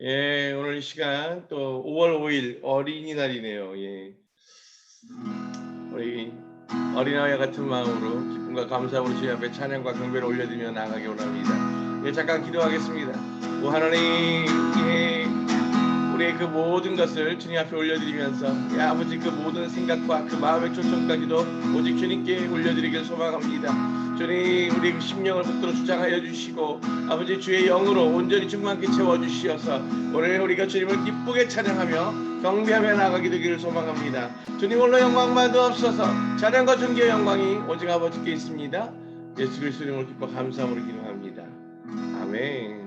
예, 오늘 이 시간 또 5월 5일 어린이날이네요. 예. 우리 어린아이와 같은 마음으로 기쁨과 감사함으로 주님 앞에 찬양과 경배를 올려드리며 나아가기 원합니다. 예, 잠깐 기도하겠습니다. 오 하나님, 예, 우리의 그 모든 것을 주님 앞에 올려드리면서 예, 아버지 그 모든 생각과 그 마음의 초청까지도 오직 주님께 올려드리길 소망합니다. 주님, 우리 그 심령을 붙들어 주장하여 주시고 아버지 주의 영으로 온전히 충만케 채워주시어서 오늘 우리가 주님을 기쁘게 찬양하며 경배하며 나아가게 되기를 소망합니다. 주님 홀로 영광 받으옵소서. 찬양과 존귀의 영광이 오직 아버지께 있습니다. 예수 그리스도 이름으로 기뻐 감사함으로 기도합니다. 아멘.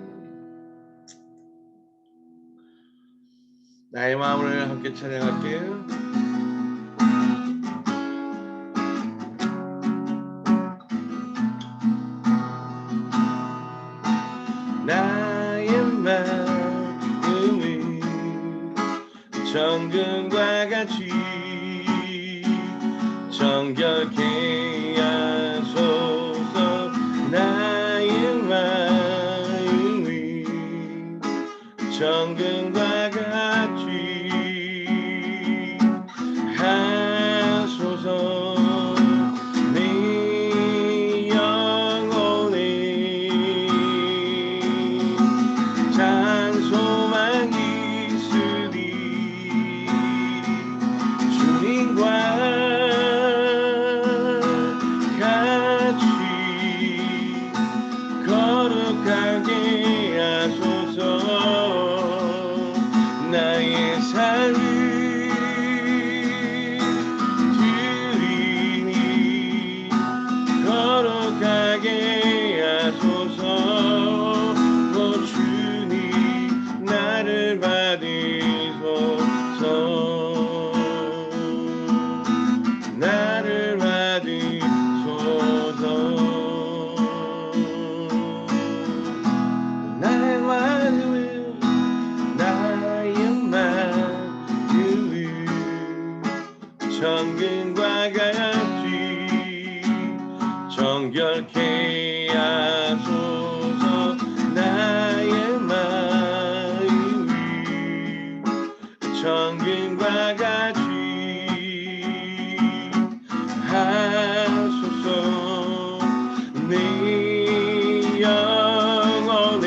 나의 마음을 함께 찬양할게요. 나의 마음을 정금과 같이 정결케 하소서. 나의 마음을 정금과 같이 하소서. 내 영혼에 찬송만 있으리. 주님과 같이 거룩하게 하소서. 나의 삶을 드리니 거룩하게 하소서. 오 주님 나를 받으소서. 나를 받으소서. 나의 마음을 나의 마음을 정금과 같이 정결케 하소서. 나의 마음을 정금과 같이 하소서. 내 영혼에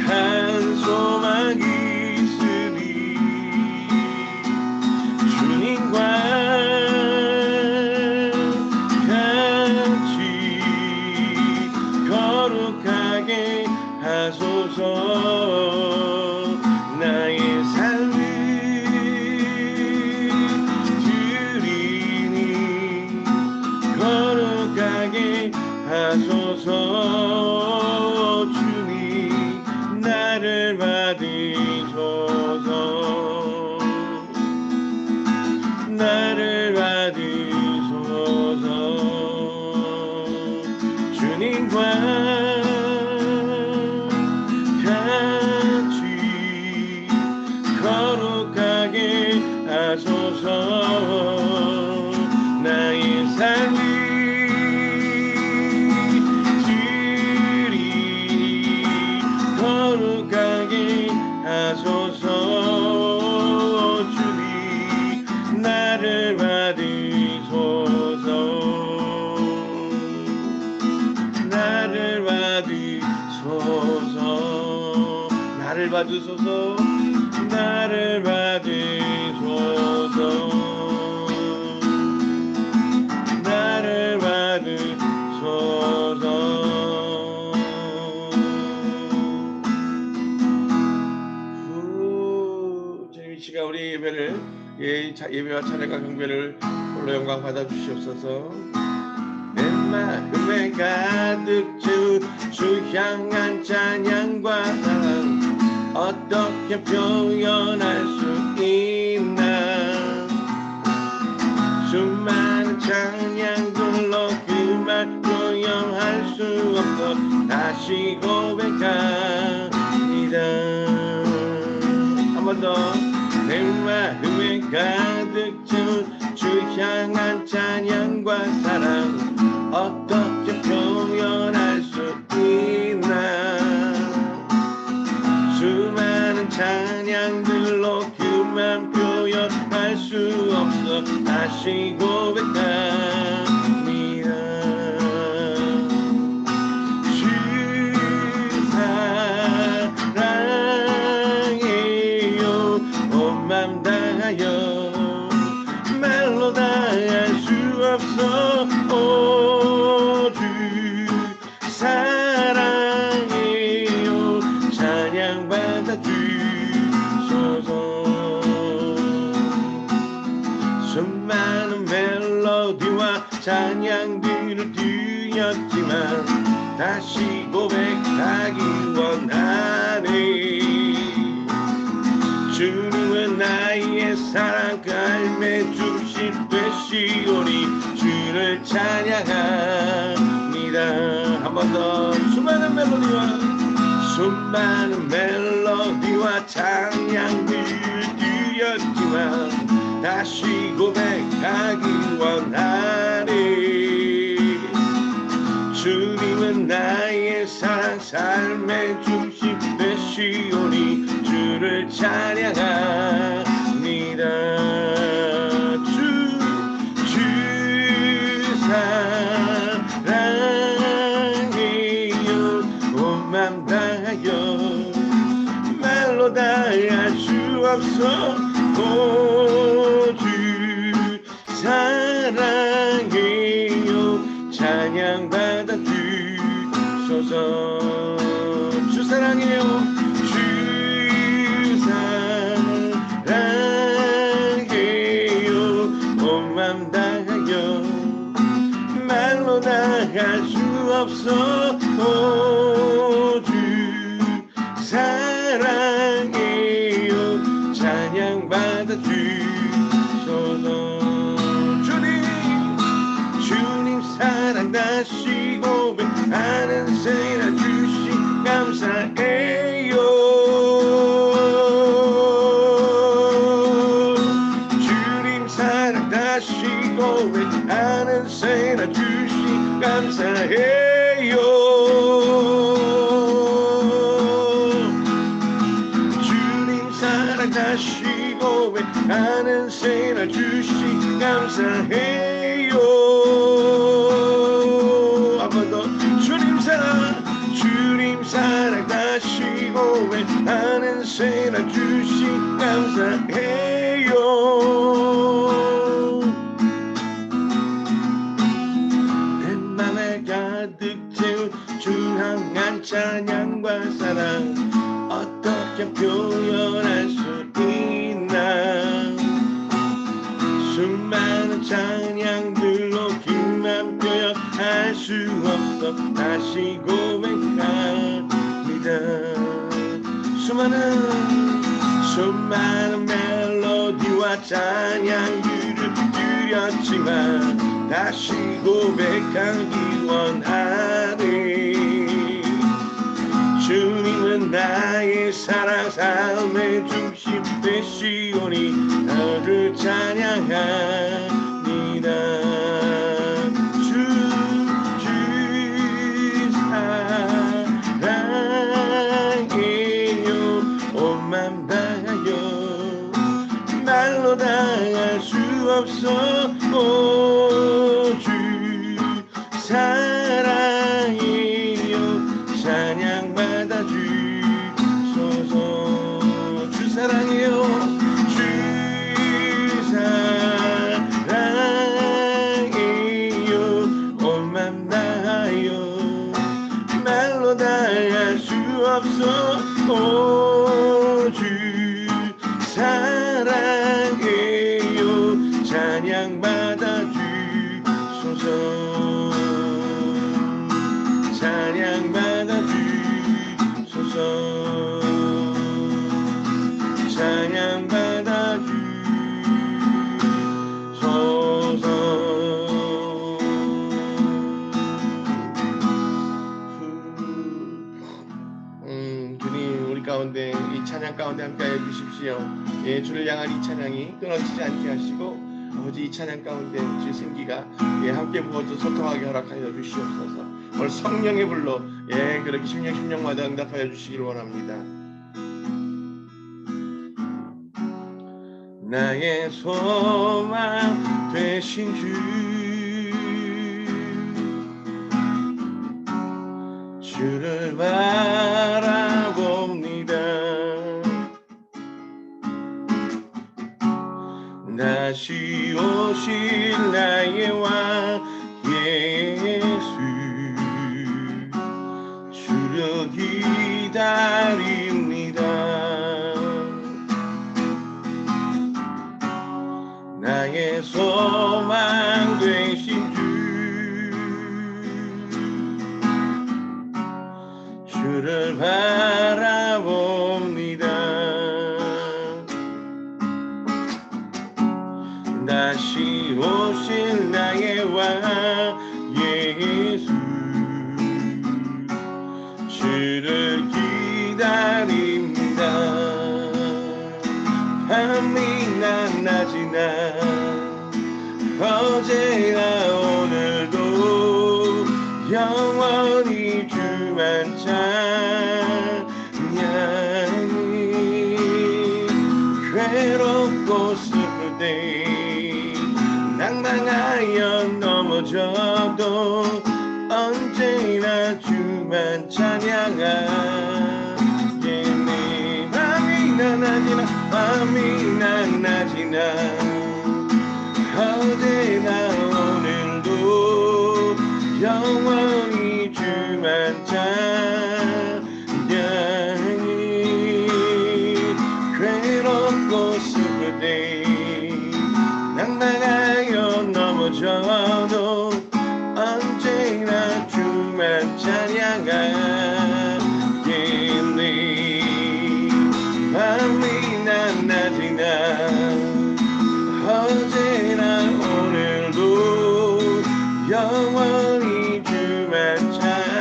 한 소망 있으리. 주님과 같이 거룩하게 하소서. 나의 삶을 드리니 거룩하게 하소서. 주님 나를 받으소서. 나를 받으소서. 주님과 같이 거룩하게 하소서. 나의 삶을 드리니 거룩하게 하소서. 주님 나를 받으소서. 나를 받으소서. 나를 받으소서. 나를 받으소서. 나를 받으소서. 주님 이 시간 우리 예배를 예배와 찬양과 경배를 홀로 영광 받아 주시옵소서. 내 마음에 가득 채운 주 향한 찬양과 사랑 어떻게 표현할 수 있나. 수많은 찬양들로 그 말 표현할 수 없어 다시 고백합니다. 한 번 더. 내 마음에 가득 채운 주 향한 찬양과 사랑 어떻게 표현할 수 있나. 다시 고백합니다. 주 사랑해요. 온 맘 다하여 말로 다 할 수 없어. 주 사랑해요. 찬양 받아 주소서. 수많은 멜로디와 찬양들을 드렸지만 다시 고백하기 원하네. 주님은 나의 사랑 갈매 중심 되시오니 주를 찬양합니다. 한 번 더. 수많은 멜로디와 찬양들을 드렸지만 다시 고백하기 원하네. 주님은 나의 사랑 삶의 중심 되시오니 주를 찬양합니다. 주 사랑해요. 온 맘 다하여 말로 다 할 수 없어. 주 사랑해요. 찬양 받아 주소서. 주 사랑해요. 주 사랑해요. 온 맘 다하여 말로 다 할 수 없어. 주 사랑해요. 찬양 받아 주소서. 주님 사랑 다시 고백하는 새나 주시 감사해요. 주님 사랑 다시 고백하는 새나 주시 감사해요. 다시 고백하는 새나 주시 감사해요. 한 번 더. 주님 사랑 다시 고백하는 새나 주시 감사해요. 내 맘에 가득 채운 주 향한 찬양과 사랑 어떻게 표현할 수 있나. 수많은 찬양들로 그만 표현할 수 없어. 다시 고백합니다. 수많은 멜로디와 찬양들을 드렸지만 다시 고백하기 원하네. 주님은 나의 사랑 삶의 중심 되시오니 나를 찬양합니다. 주 사랑해요. 온 맘 다하여 말로 다 할 수 없어. 주 사랑해요. 찬양 받아 주소서. 주 사랑해요. 주 사랑해요. 온 맘 다하여 말로 다 할 수 없어. 주 사랑해요. 찬양 받아 주소서. 찬양 받아 주소서. 찬양 받아 주소서. 주님 우리 가운데 이 찬양 가운데 함께해 주십시오. 예, 주를 향한 이 찬양이 끊어지지 않게 하시고 아버지 이 찬양 가운데 주 생기가 함께 부어져 소통하게 허락하여 주시옵소서. 오늘 성령의 불로 그렇게 심령마다 응답하여 주시기를 원합니다. 나의 소망 되신 주 주를 바라봅니다. 다시 오실 나의 왕 예수 주를 기다립니다. 나의 소망 되신 주 주를 바라봅니다. 다시 오실 나의 왕 예수 주를 기다립니다. 밤이나 낮이나 어제나 오늘도 영원히 주만 찬양이 괴롭고 슬플 때 낭망하여 넘어져도 언제나 주만 찬양하겠네. 밤이나 낮이나 밤이나 낮이나 어제나 오늘도 영원히 주만 찬양이 괴롭고 슬플 때 낭망하여 넘어져도 언제나 주만 찬양하겠네. 밤이나 낮이나 어제나 오늘도 영원히 주만 찬양이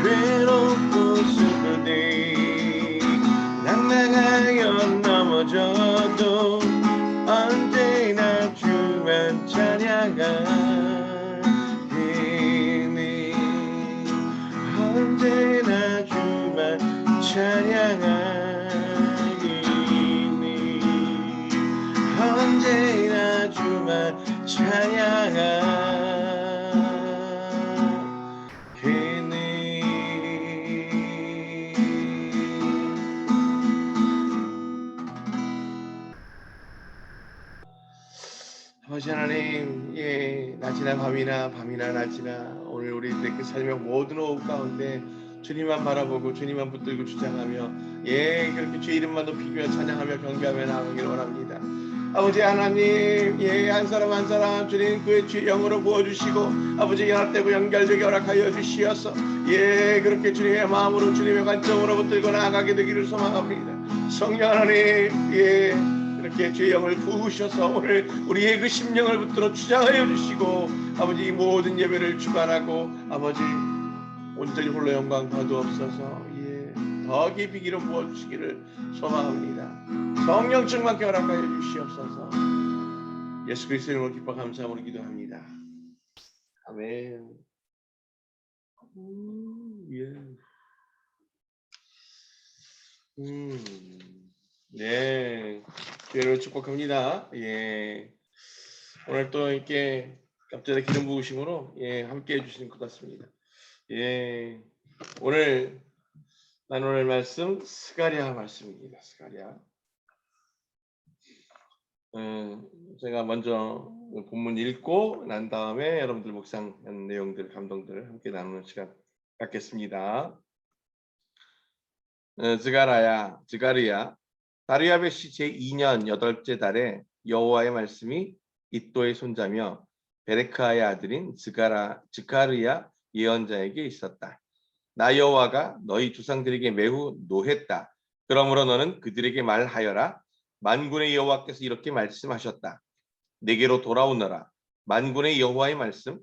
괴롭고 슬플 때 낭망하여 넘어져도 언제나 주만 찬양하겠네. 언제나 주만 찬양하겠네. 언제나 주만 찬양하겠네. 아버지 하나님, 낮이나 밤이나 낮이나 오늘 우리들의 그 삶의 모든 오후 가운데 주님만 바라보고 주님만 붙들고 주장하며 그렇게 주 이름만 높이며 찬양하며 경배하며 나아가기를 원합니다. 아버지 하나님, 한 사람 한 사람 주님 그의 주의 영으로 부어주시고 아버지 연합되고 연결되게 허락하여 주시어서 그렇게 주님의 마음으로 주님의 관점으로 붙들고 나아가게 되기를 소망합니다. 성령 하나님, 이렇게 주의 영을 부으셔서 오늘 우리의 그 심령을 붙들어 주장하여 주시고 아버지 모든 예배를 주관하고 아버지 온전히 홀로 영광 거두옵소서. 더 깊이 기름 부어주시기를 소망합니다. 성령 충만케 허락하여 주시옵소서. 예수 그리스도의 이름으로 기뻐 감사함으로 기도합니다. 아멘. 주의를 축복합니다. 오늘 또 이렇게 갑자기 기름 부으심으로 함께 해주시는 것 같습니다. 오늘 나눌 말씀 스가랴 말씀입니다. 스가랴. 제가 먼저 본문 읽고 난 다음에 여러분들 묵상한 내용들, 감동들을 함께 나누는 시간 갖겠습니다. 스가랴 다리아베시 제2년 8째 달에 여호와의 말씀이 이또의 손자며 베레크아의 아들인 스가랴 예언자에게 있었다. 나 여호와가 너희 조상들에게 매우 노했다. 그러므로 너는 그들에게 말하여라. 만군의 여호와께서 이렇게 말씀하셨다. 내게로 돌아오너라. 만군의 여호와의 말씀.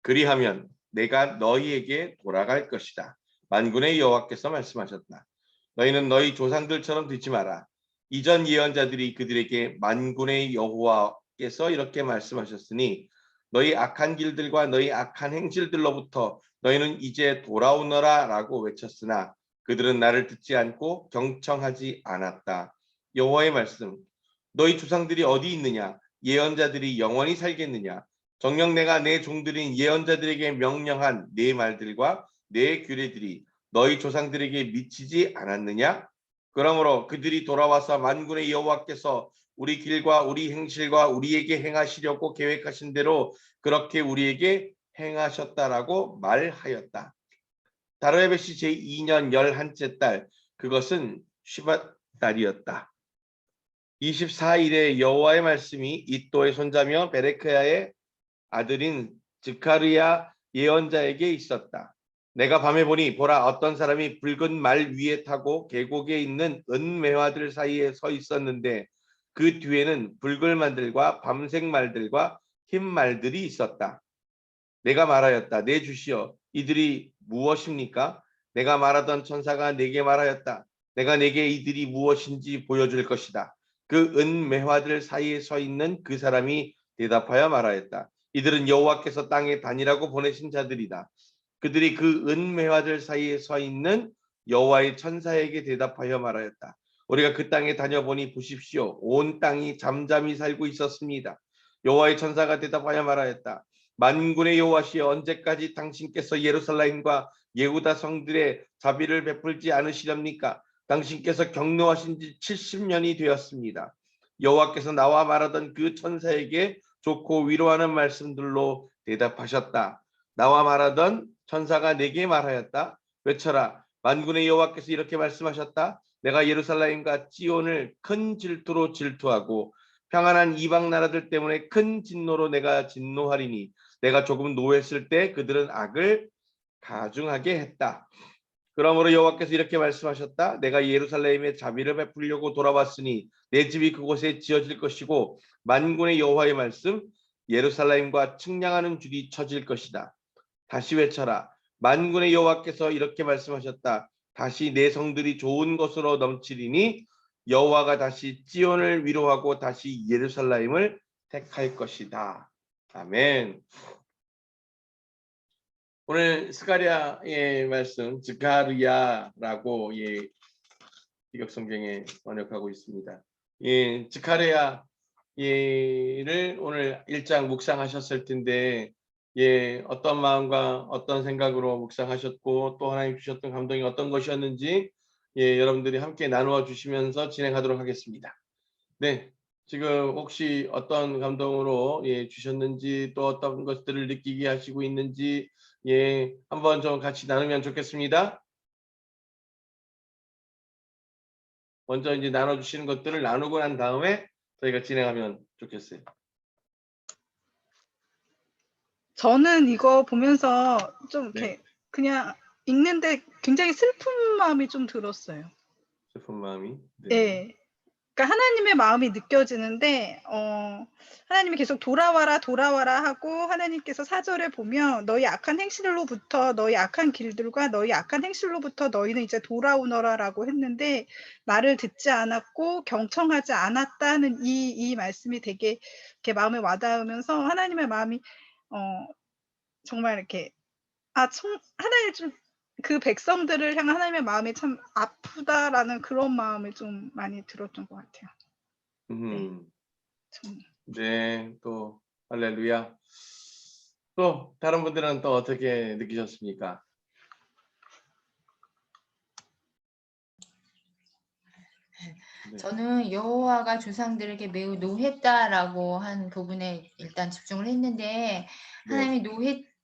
그리하면 내가 너희에게 돌아갈 것이다. 만군의 여호와께서 말씀하셨다. 너희는 너희 조상들처럼 듣지 마라. 이전 예언자들이 그들에게 만군의 여호와께서 이렇게 말씀하셨으니 너희 악한 길들과 너희 악한 행실들로부터 너희는 이제 돌아오너라 라고 외쳤으나 그들은 나를 듣지 않고 경청하지 않았다. 여호와의 말씀. 너희 조상들이 어디 있느냐? 예언자들이 영원히 살겠느냐? 정녕 내가 내 종들인 예언자들에게 명령한 내 말들과 내 규례들이 너희 조상들에게 미치지 않았느냐? 그러므로 그들이 돌아와서 만군의 여호와께서 우리 길과 우리 행실과 우리에게 행하시려고 계획하신 대로 그렇게 우리에게 행하셨다라고 말하였다. 다르베시 제2년 11째 달, 그것은 시밧 달이었다. 24일에 여호와의 말씀이 이또의 손자며 베레크야의 아들인 즈카르야 예언자에게 있었다. 내가 밤에 보니 보라 어떤 사람이 붉은 말 위에 타고 계곡에 있는 은매화들 사이에 서 있었는데 그 뒤에는 붉은 말들과 밤색 말들과 흰 말들이 있었다. 내가 말하였다. 내 주시여 이들이 무엇입니까? 내가 말하던 천사가 내게 말하였다. 내가 내게 이들이 무엇인지 보여줄 것이다. 그 은매화들 사이에 서 있는 그 사람이 대답하여 말하였다. 이들은 여호와께서 땅에 다니라고 보내신 자들이다. 그들이 그 은매화들 사이에 서 있는 여호와의 천사에게 대답하여 말하였다. 우리가 그 땅에 다녀보니 보십시오. 온 땅이 잠잠히 살고 있었습니다. 여호와의 천사가 대답하여 말하였다. 만군의 여호와시여 언제까지 당신께서 예루살렘과 예후다 성들의 자비를 베풀지 않으시렵니까? 당신께서 경노하신 지 70년이 되었습니다. 여호와께서 나와 말하던 그 천사에게 좋고 위로하는 말씀들로 대답하셨다. 나와 말하던 천사가 내게 말하였다. 외쳐라. 만군의 여호와께서 이렇게 말씀하셨다. 내가 예루살렘과 찌온을 큰 질투로 질투하고 평안한 이방 나라들 때문에 큰 진노로 내가 진노하리니 내가 조금 노했을 때 그들은 악을 가중하게 했다. 그러므로 여호와께서 이렇게 말씀하셨다. 내가 예루살렘에 자비를 베풀려고 돌아왔으니 내 집이 그곳에 지어질 것이고 만군의 여호와의 말씀 예루살렘과 측량하는 줄이 쳐질 것이다. 다시 외쳐라. 만군의 여호와께서 이렇게 말씀하셨다. 다시 내 성들이 좋은 것으로 넘치리니 여호와가 다시 찌온을 위로하고 다시 예루살렘을 택할 것이다. 아멘. 오늘 스가랴의 말씀 즈카르야라고 기격 성경에 번역하고 있습니다. 즈카르야를 오늘 1장 묵상하셨을 텐데 어떤 마음과 어떤 생각으로 묵상하셨고 또 하나님 주셨던 감동이 어떤 것이었는지 여러분들이 함께 나누어 주시면서 진행하도록 하겠습니다. 네, 지금 혹시 어떤 감동으로 주셨는지 또 어떤 것들을 느끼게 하시고 있는지 한번 좀 같이 나누면 좋겠습니다. 먼저 이제 나눠주시는 것들을 나누고 난 다음에 저희가 진행하면 좋겠어요. 저는 이거 보면서 좀 이렇게 네. 그냥 읽는데 굉장히 슬픈 마음이 좀 들었어요. 슬픈 마음이. 네. 그러니까 하나님의 마음이 느껴지는데 하나님이 계속 돌아와라 돌아와라 하고 하나님께서 4절에 보면 너희 악한 행실로부터 너희 악한 길들과 너희 악한 행실로부터 너희는 이제 돌아오너라라고 했는데 말을 듣지 않았고 경청하지 않았다는 이 말씀이 되게 이렇게 마음에 와닿으면서 하나님의 마음이 정말 이렇게 하나님 좀 그 백성들을 향한 하나님의 마음이 참 아프다라는 그런 마음을 좀 많이 들었던 것 같아요. 네, 또 할렐루야. 또 다른 분들은 또 어떻게 느끼셨습니까? 저는 여호와가 조상들에게 매우 노했다라고 한 부분에 일단 집중을 했는데 하나님이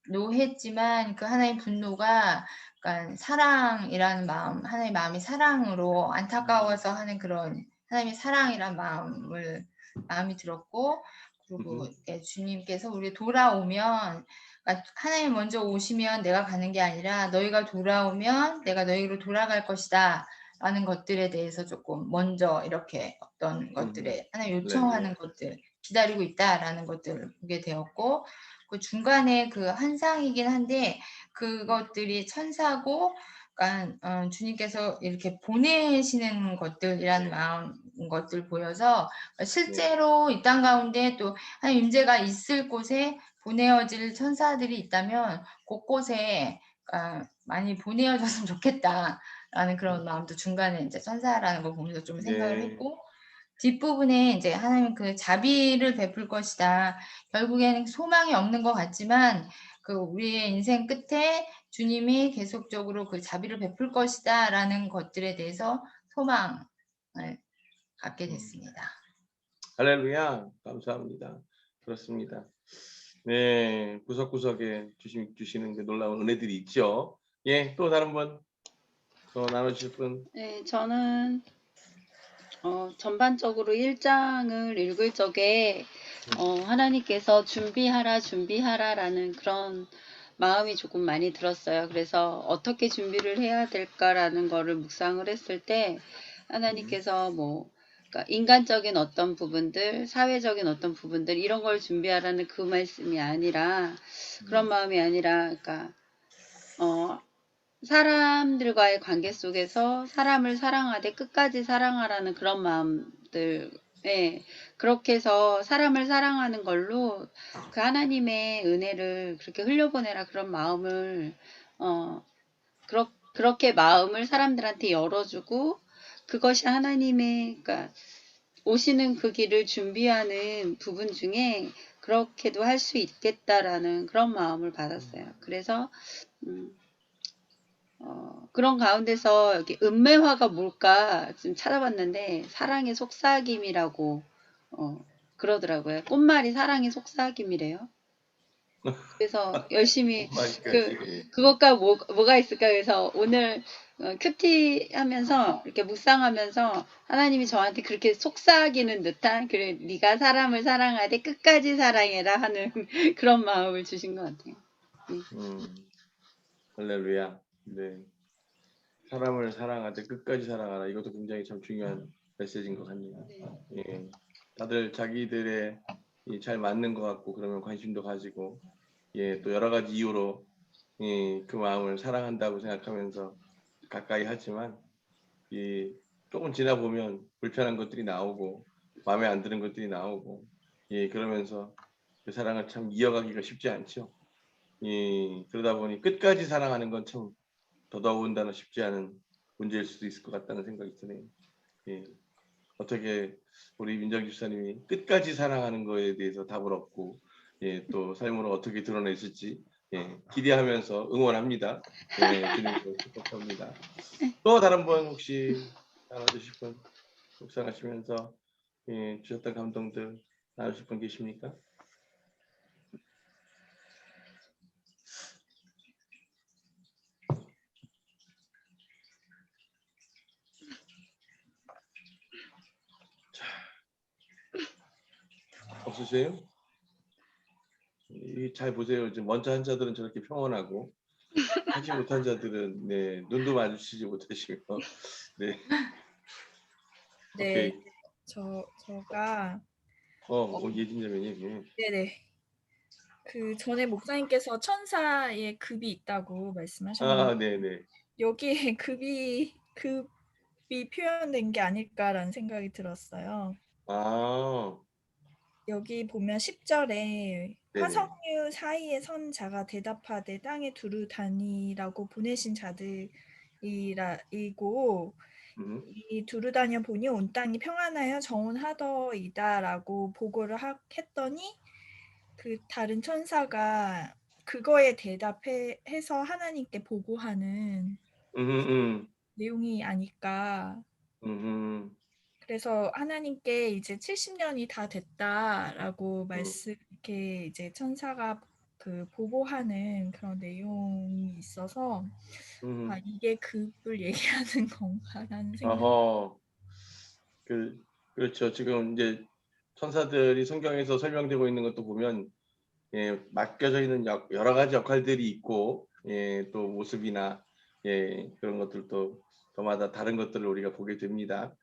노했지만 그 하나님의 분노가 그러니까 사랑이라는 마음, 하나님의 마음이 사랑으로 안타까워서 하는 그런 하나님의 사랑이란 마음이 들었고 그리고 주님께서 우리 돌아오면 그러니까 하나님 먼저 오시면 내가 가는 게 아니라 너희가 돌아오면 내가 너희로 돌아갈 것이다. 라는 것들에 대해서 조금 먼저 이렇게 어떤 것들에 하나님 요청하는 것들 기다리고 있다라는 것들을 보게 되었고 그 중간에 그 환상이긴 한데 그것들이 천사고 그러니까 주님께서 이렇게 보내시는 것들이라는 마음 것들 보여서 실제로 이 땅 가운데 또 하나님 임재가 있을 곳에 보내어질 천사들이 있다면 곳곳에 많이 보내어졌으면 좋겠다. 라는 그런 마음도 중간에 이제 천사라는 걸 보면서 좀 생각을 네. 했고, 뒷부분에 이제 하나님은 그 자비를 베풀 것이다. 결국에는 소망이 없는 것 같지만 그 우리의 인생 끝에 주님이 계속적으로 그 자비를 베풀 것이다라는 것들에 대해서 소망을 갖게 됐습니다. 할렐루야. 감사합니다. 그렇습니다. 네, 구석구석에 주시는 그 놀라운 은혜들이 있죠. 예, 또 다른 분 더 나눠주실 분. 네, 저는 전반적으로 1장을 읽을 적에 하나님께서 준비하라라는 그런 마음이 조금 많이 들었어요. 그래서 어떻게 준비를 해야 될까라는 거를 묵상을 했을 때 하나님께서 그러니까 인간적인 어떤 부분들, 사회적인 어떤 부분들 이런 걸 준비하라는 그 말씀이 아니라 그런 마음이 아니라 그러니까 사람들과의 관계 속에서 사람을 사랑하되 끝까지 사랑하라는 그런 마음들, 그렇게 해서 사람을 사랑하는 걸로 그 하나님의 은혜를 그렇게 흘려보내라 그런 마음을, 그렇게 마음을 사람들한테 열어주고 그것이 하나님의, 그러니까 오시는 그 길을 준비하는 부분 중에 그렇게도 할 수 있겠다라는 그런 마음을 받았어요. 그래서, 그런 가운데서 여기 은매화가 뭘까 좀 찾아봤는데 사랑의 속삭임이라고 그러더라고요. 꽃말이 사랑의 속삭임이래요. 그래서 열심히 그것과 뭐가 있을까 그래서 오늘 큐티 하면서 이렇게 묵상하면서 하나님이 저한테 그렇게 속삭이는 듯한 그래 네가 사람을 사랑하되 끝까지 사랑해라 하는 그런 마음을 주신 것 같아요. 할렐루야. 네. 사람을 사랑하되 끝까지 사랑하라. 이것도 굉장히 참 중요한 메시지인 것 같네요. 네. 예. 다들 자기들의 잘 맞는 것 같고 그러면 관심도 가지고 예, 또 여러 가지 이유로 예, 그 마음을 사랑한다고 생각하면서 가까이 하지만 조금 지나 보면 불편한 것들이 나오고 마음에 안 드는 것들이 나오고 예, 그러면서 그 사랑을 참 이어가기가 쉽지 않죠. 예, 그러다 보니 끝까지 사랑하는 건 참 더더군다나 쉽지 않은 문제일 수도 있을 것 같다는 생각이 드네요. 예, 어떻게 우리 민정 집사님이 끝까지 사랑하는 거에 대해서 답을 얻고 예, 또 삶으로 어떻게 드러냈을지 예, 기대하면서 응원합니다. 예, 주님으로 축복합니다. 또 다른 분 혹시 나눠주실 분 묵상하시면서 예, 주셨던 감동들 나누실 분 계십니까? 자, 없으세요? 잘 보세요. 지금 먼저 한 자들은 저렇게 평온하고 하지 못한 자들은 네, 눈도 마주치지 못하시며 네. 네, 오케이. 제가 예진자매님. 예. 네네. 그 전에 목사님께서 천사의 급이 있다고 말씀하셨는데 네네. 여기에 급이 표현된 게 아닐까라는 생각이 들었어요. 여기 보면 10절에 네네. 화석류 사이에 선 자가 대답하되 땅에 두루 다니라고 보내신 자들이고 이 두루 다녀 보니 온 땅이 평안하여 정온하더이다라고 보고를 했더니 그 다른 천사가 그거에 대답해서 하나님께 보고하는 내용이 아닐까. 그래서 하나님께 이제 70년이 다 됐다라고 이렇게 이제 천사가 그 보고하는 그런 내용이 있어서 이게 급을 얘기하는 건가라는 생각이. 그렇죠. 지금 이제 천사들이 성경에서 설명되고 있는 것도 보면 예, 맡겨져 있는 여러 가지 역할들이 있고 예, 또 모습이나 예, 그런 것들도 저마다 다른 것들을 우리가 보게 됩니다.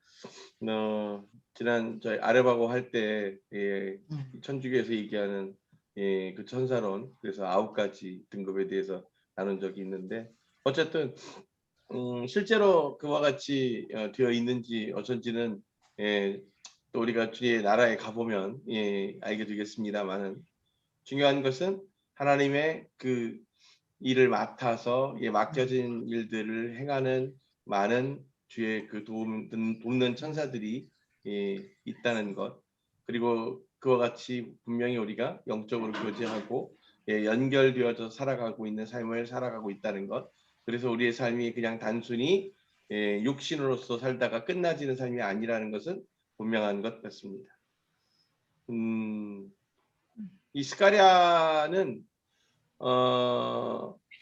지난 저희 아lep하고 할 때 예, 천주교에서 얘기하는 예, 그 천사론 그래서 9가지 등급에 대해서 나눈 적이 있는데 어쨌든 실제로 그와 같이 되어 있는지 어쩐지는 예, 또 우리가 주의 나라에 가보면 예, 알게 되겠습니다만은 중요한 것은 하나님의 그 일을 맡아서 예, 맡겨진 일들을 행하는 많은 주의 그 돕는 천사들이 있다는 것, 그리고 그와 같이 분명히 우리가 영적으로 교제하고 연결되어서 살아가고 있는 삶을 살아가고 있다는 것, 그래서 우리의 삶이 그냥 단순히 육신으로서 살다가 끝나지는 삶이 아니라는 것은 분명한 것 같습니다. 이 스가랴는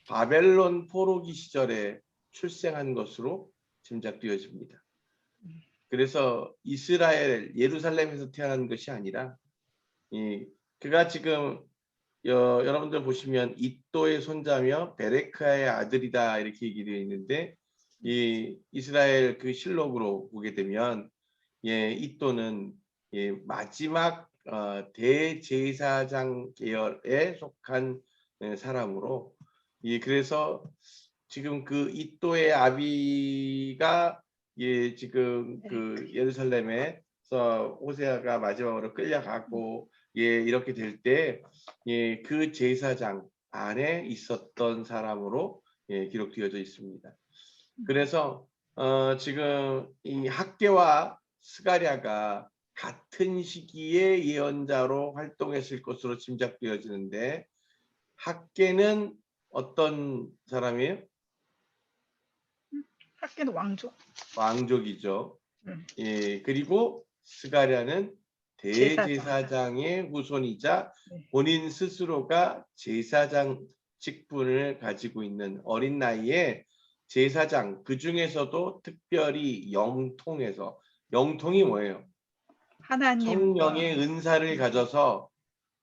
바벨론 포로기 시절에 출생한 것으로 짐작되어집니다. 그래서 이스라엘 예루살렘에서 태어난 것이 아니라 그가 지금 여러분들 보시면 이또의 손자며 베레크야의 아들이다 이렇게 얘기되어 있는데, 이 이스라엘 그 실록으로 보게 되면 이또는 마지막 대제사장 계열에 속한 사람으로, 그래서 지금 그 이또의 아비가 지금 그 예루살렘에서 호세아가 마지막으로 끌려가고 이렇게 될 때 그 제사장 안에 있었던 사람으로 기록되어져 있습니다. 그래서 지금 이 학개와 스가랴가 같은 시기에 예언자로 활동했을 것으로 짐작되어지는데, 학개는 어떤 사람이에요? 학계는 왕족. 왕족이죠. 그리고 스가랴는 대제사장의 후손이자 본인 스스로가 제사장 직분을 가지고 있는 어린 나이에 제사장, 그 중에서도 특별히 영통에서, 영통이 뭐예요? 하나님 성령의 은사를 가져서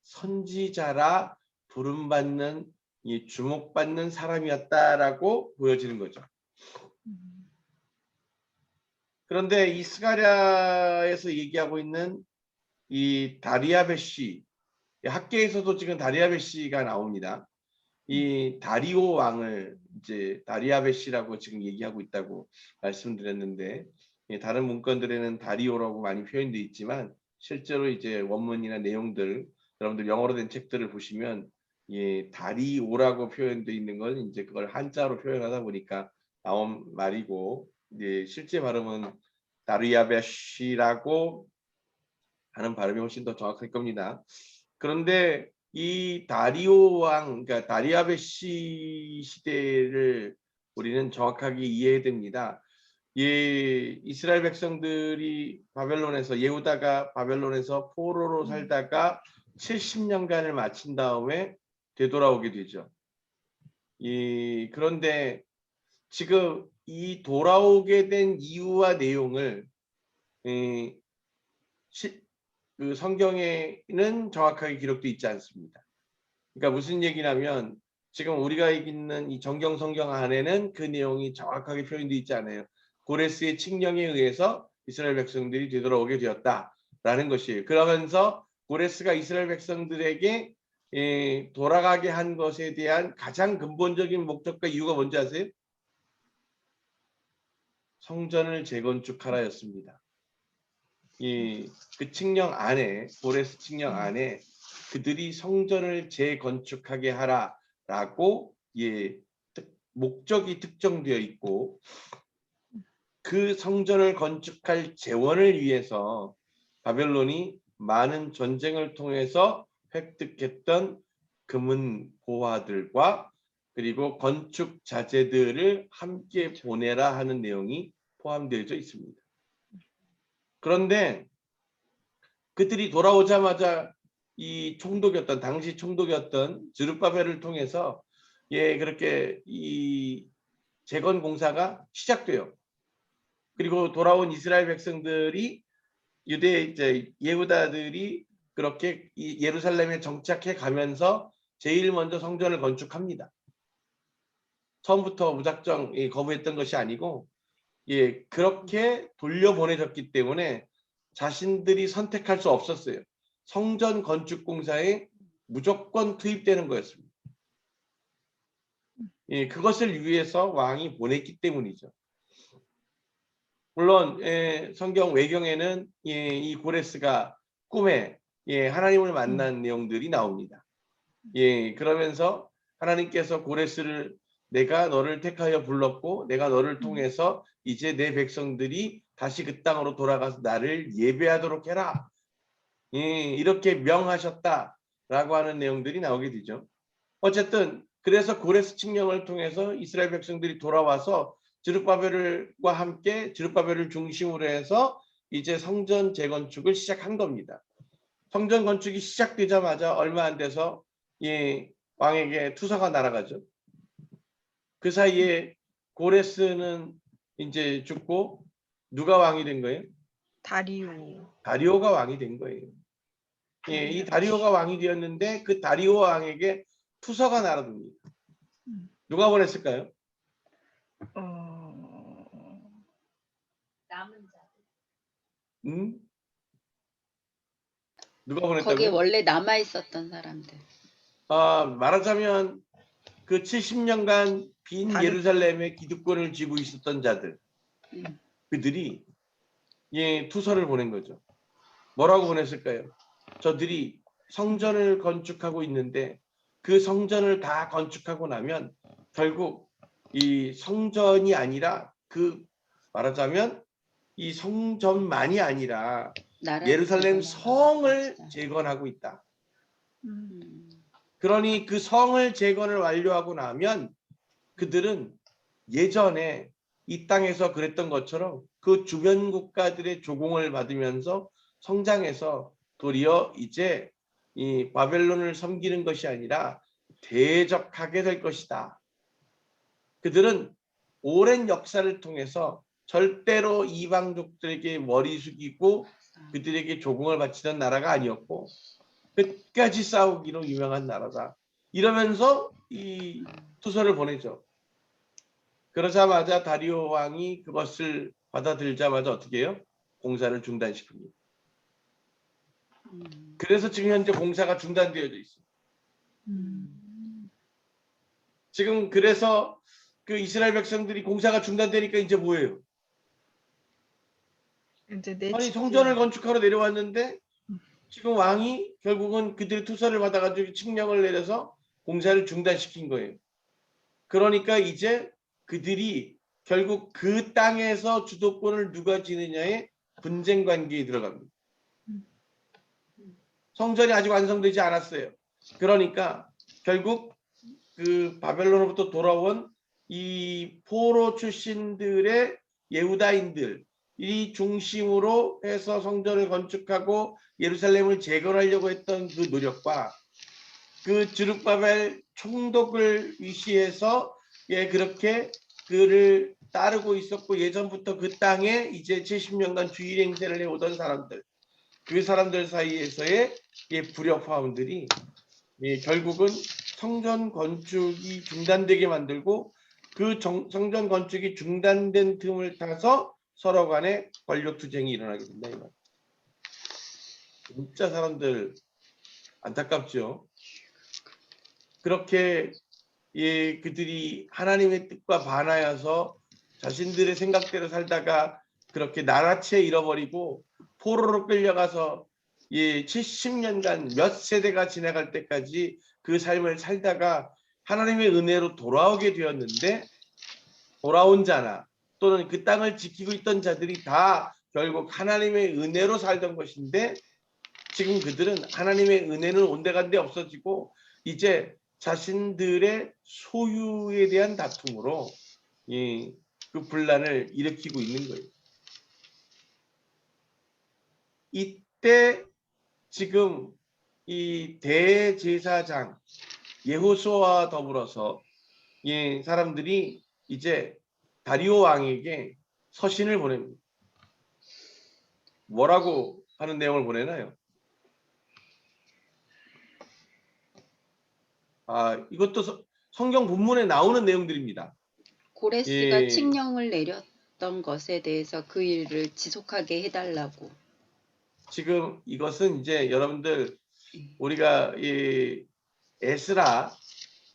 선지자라 부름받는, 주목받는 사람이었다라고 보여지는 거죠. 그런데 이 스가랴에서 얘기하고 있는 이 다리아베시, 학계에서도 지금 다리아베시가 나옵니다. 이 다리오 왕을 이제 다리아베시라고 지금 얘기하고 있다고 말씀드렸는데, 다른 문건들에는 다리오라고 많이 표현되어 있지만 실제로 이제 원문이나 내용들, 여러분들 영어로 된 책들을 보시면 다리오라고 표현되어 있는 건 이제 그걸 한자로 표현하다 보니까 나온 말이고, 실제 발음은 다리아베시라고 하는 발음이 훨씬 더 정확할 겁니다. 그런데 이 다리오 왕, 그러니까 다리아베시 시대를 우리는 정확하게 이해해야 됩니다. 이스라엘 백성들이 바벨론에서, 예후다가 바벨론에서 포로로 살다가 70년간을 마친 다음에 되돌아오게 되죠. 그런데 지금 이 돌아오게 된 이유와 내용을 그 성경에는 정확하게 기록되어 있지 않습니다. 그러니까 무슨 얘기냐면, 지금 우리가 읽는 이 정경 성경 안에는 그 내용이 정확하게 표현되어 있지 않아요. 고레스의 칙령에 의해서 이스라엘 백성들이 되돌아오게 되었다라는 것이에요. 그러면서 고레스가 이스라엘 백성들에게 돌아가게 한 것에 대한 가장 근본적인 목적과 이유가 뭔지 아세요? 성전을 재건축하라였습니다. 그 칙령 안에, 고레스 칙령 안에 그들이 성전을 재건축하게 하라라고 목적이 특정되어 있고, 그 성전을 건축할 재원을 위해서 바벨론이 많은 전쟁을 통해서 획득했던 금은 보화들과 그리고 건축 자재들을 함께 보내라 하는 내용이 포함되어 있습니다. 그런데 그들이 돌아오자마자 이 총독이었던, 당시 총독이었던 스룹바벨을 통해서 그렇게 이 재건 공사가 시작돼요. 그리고 돌아온 이스라엘 백성들이, 유대 이제 예후다들이 그렇게 예루살렘에 정착해 가면서 제일 먼저 성전을 건축합니다. 처음부터 무작정 거부했던 것이 아니고, 그렇게 돌려보내졌기 때문에 자신들이 선택할 수 없었어요. 성전 건축 공사에 무조건 투입되는 거였습니다. 그것을 위해서 왕이 보냈기 때문이죠. 물론 성경 외경에는 이 고레스가 꿈에 하나님을 만난 내용들이 나옵니다. 그러면서 하나님께서 고레스를 내가 너를 택하여 불렀고 내가 너를 통해서 이제 내 백성들이 다시 그 땅으로 돌아가서 나를 예배하도록 해라. 이렇게 명하셨다라고 하는 내용들이 나오게 되죠. 어쨌든 그래서 고레스 칙령을 통해서 이스라엘 백성들이 돌아와서 스룹바벨과 함께 스룹바벨을 중심으로 해서 이제 성전 재건축을 시작한 겁니다. 성전 건축이 시작되자마자 얼마 안 돼서 왕에게 투사가 날아가죠. 그 사이에 고레스는 이제 죽고 누가 왕이 된 거예요? 다리오. 다리오가 왕이 된 거예요. 이 다리오가 왕이 되었는데 그 다리오 왕에게 투서가 날아듭니다. 누가 보냈을까요? 남은 자. 누가 거기에 보냈다고요? 원래 남아 있었던 사람들. 말하자면 그 70년간 빈 다른- 예루살렘의 기득권을 쥐고 있었던 자들, 음. 그들이 투서를 보낸 거죠. 뭐라고 보냈을까요? 저들이 성전을 건축하고 있는데 그 성전을 다 건축하고 나면 결국 이 성전이 아니라 말하자면 이 성전만이 아니라 예루살렘 성을 재건하고 있다. 그러니 그 성을 재건을 완료하고 나면 그들은 예전에 이 땅에서 그랬던 것처럼 그 주변 국가들의 조공을 받으면서 성장해서 도리어 이제 이 바벨론을 섬기는 것이 아니라 대적하게 될 것이다. 그들은 오랜 역사를 통해서 절대로 이방족들에게 머리 숙이고 그들에게 조공을 바치던 나라가 아니었고 끝까지 싸우기로 유명한 나라다. 이러면서 이 투서를 보내죠. 그러자마자 다리오 왕이 그것을 받아들자마자 어떻게 해요? 공사를 중단시킵니다. 그래서 지금 현재 공사가 중단되어져 있습니다. 지금 그래서 그 이스라엘 백성들이 공사가 중단되니까 이제 뭐예요? 이제 내 아니 집이야. 성전을 건축하러 내려왔는데 지금 왕이 결국은 그들의 투서를 받아가지고 칙령을 내려서 공사를 중단시킨 거예요. 그러니까 이제 그들이 결국 그 땅에서 주도권을 누가 지느냐의 분쟁 관계에 들어갑니다. 성전이 아직 완성되지 않았어요. 그러니까 결국 그 바벨론으로부터 돌아온 이 포로 출신들의 예후다인들 이 중심으로 해서 성전을 건축하고 예루살렘을 재건하려고 했던 그 노력과 그 스룹바벨 총독을 위시해서 그렇게 그를 따르고 있었고 예전부터 그 땅에 이제 70년간 주일 행세를 해오던 사람들 그 사람들 사이에서의 불협화음들이 결국은 성전 건축이 중단되게 만들고 그 성전 건축이 중단된 틈을 타서 서로 간에 권력 투쟁이 일어나게 된다 이 말이에요. 진짜 사람들 안타깝죠. 그렇게 그들이 하나님의 뜻과 반하여서 자신들의 생각대로 살다가 그렇게 나라채 잃어버리고 포로로 끌려가서 70년간 몇 세대가 지나갈 때까지 그 삶을 살다가 하나님의 은혜로 돌아오게 되었는데 돌아온 자나 또는 그 땅을 지키고 있던 자들이 다 결국 하나님의 은혜로 살던 것인데 지금 그들은 하나님의 은혜는 온데간데 없어지고 이제 자신들의 소유에 대한 다툼으로 그 분란을 일으키고 있는 거예요. 이때 지금 이 대제사장 여호수아와 더불어서 사람들이 이제 다리오 왕에게 서신을 보냅니다. 뭐라고 하는 내용을 보내나요? 이것도 성경 본문에 나오는 내용들입니다. 고레스가 칙령을 내렸던 것에 대해서 그 일을 지속하게 해달라고. 지금 이것은 이제 여러분들 우리가 에스라